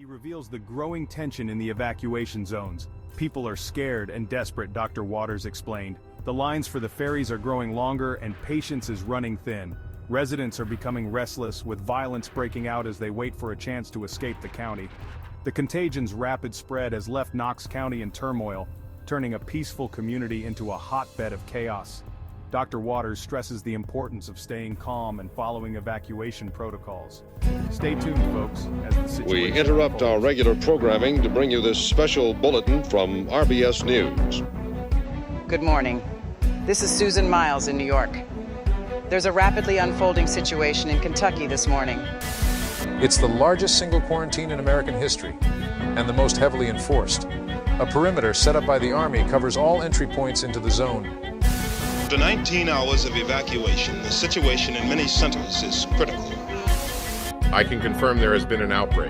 He reveals the growing tension in the evacuation zones. People are scared and desperate, Dr. Waters explained. The lines for the ferries are growing longer and patience is running thin. Residents are becoming restless, with violence breaking out as they wait for a chance to escape the county. The contagion's rapid spread has left Knox County in turmoil, turning a peaceful community into a hotbed of chaos. Dr. Waters stresses the importance of staying calm and following evacuation protocols. Stay tuned, folks, as the situation We interrupt our regular programming to bring you this special bulletin from RBS News. Good morning. This is Susan Miles in New York. There's a rapidly unfolding situation in Kentucky this morning. It's the largest single quarantine in American history, and the most heavily enforced. A perimeter set up by the Army covers all entry points into the zone. After 19 hours of evacuation, the situation in many centers is critical. I can confirm there has been an outbreak.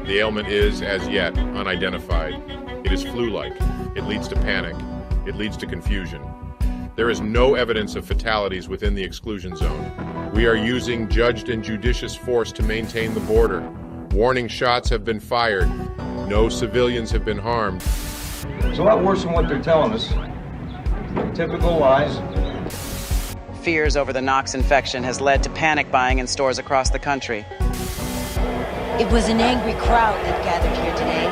The ailment is, as yet, unidentified. It is flu-like. It leads to panic. It leads to confusion. There is no evidence of fatalities within the exclusion zone. We are using judged and judicious force to maintain the border. Warning shots have been fired. No civilians have been harmed. It's a lot worse than what they're telling us. Typical lies. Fears over the Knox infection has led to panic buying in stores across the country. It was an angry crowd that gathered here today.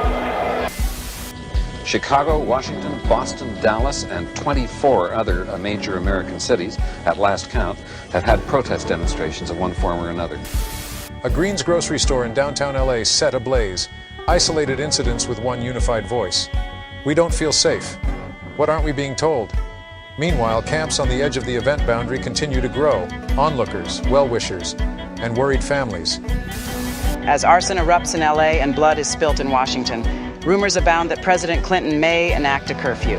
Chicago, Washington, Boston, Dallas, and 24 other major American cities, at last count, have had protest demonstrations of one form or another. A Green's grocery store in downtown LA set ablaze. Isolated incidents with one unified voice. We don't feel safe. What aren't we being told? Meanwhile, camps on the edge of the event boundary continue to grow. Onlookers, well-wishers, and worried families. As arson erupts in LA and blood is spilt in Washington, rumors abound that President Clinton may enact a curfew.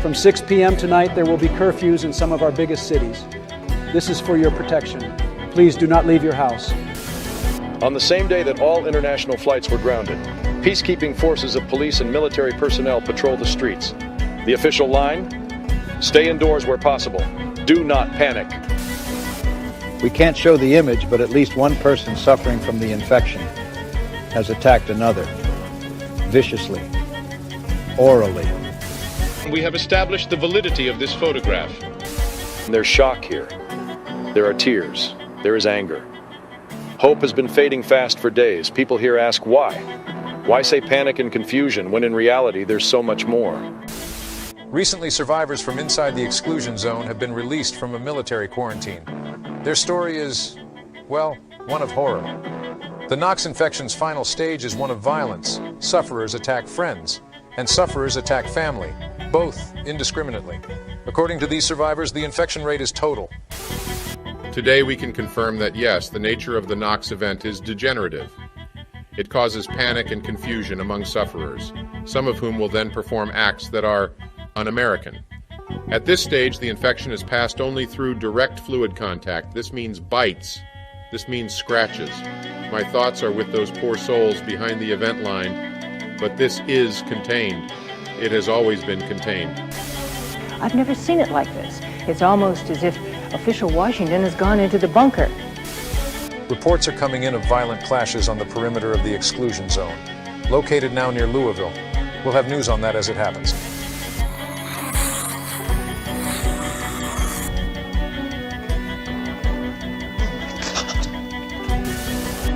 From 6 p.m. tonight, there will be curfews in some of our biggest cities. This is for your protection. Please do not leave your house. On the same day that all international flights were grounded, peacekeeping forces of police and military personnel patrol the streets. The official line? Stay indoors where possible. Do not panic. We can't show the image, but at least one person suffering from the infection has attacked another. Viciously. Orally. We have established the validity of this photograph. There's shock here. There are tears. There is anger. Hope has been fading fast for days. People here ask why. Why say panic and confusion when in reality there's so much more? Recently, survivors from inside the exclusion zone have been released from a military quarantine. Their story is, well, one of horror. The Knox infection's final stage is one of violence. Sufferers attack friends, and sufferers attack family, both indiscriminately. According to these survivors, the infection rate is total. Today we can confirm that yes, the nature of the Knox event is degenerative. It causes panic and confusion among sufferers, some of whom will then perform acts that are un-American. At this stage, the infection is passed only through direct fluid contact. This means bites. This means scratches. My thoughts are with those poor souls behind the event line, but this is contained. It has always been contained. I've never seen it like this. It's almost as if official Washington has gone into the bunker. Reports are coming in of violent clashes on the perimeter of the exclusion zone, located now near Louisville. We'll have news on that as it happens.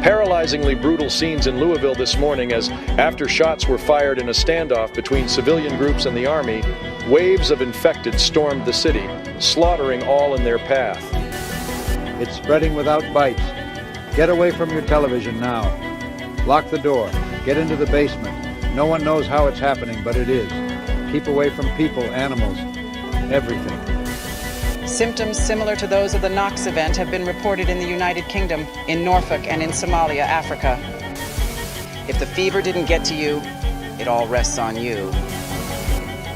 Paralyzingly brutal scenes in Louisville this morning as, after shots were fired in a standoff between civilian groups and the Army, waves of infected stormed the city, slaughtering all in their path. It's spreading without bites. Get away from your television now. Lock the door. Get into the basement. No one knows how it's happening, but it is. Keep away from people, animals, everything. Symptoms similar to those of the Knox event have been reported in the United Kingdom, in Norfolk, and in Somalia, Africa. If the fever didn't get to you, it all rests on you.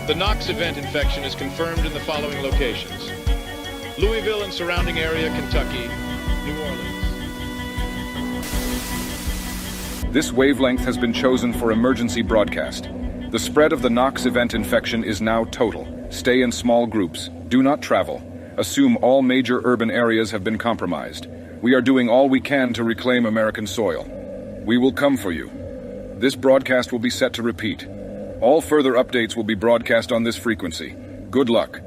The Knox event infection is confirmed in the following locations: Louisville and surrounding area, Kentucky, New Orleans. This wavelength has been chosen for emergency broadcast. The spread of the Knox event infection is now total. Stay in small groups. Do not travel. Assume all major urban areas have been compromised. We are doing all we can to reclaim American soil. We will come for you. This broadcast will be set to repeat. All further updates will be broadcast on this frequency. Good luck.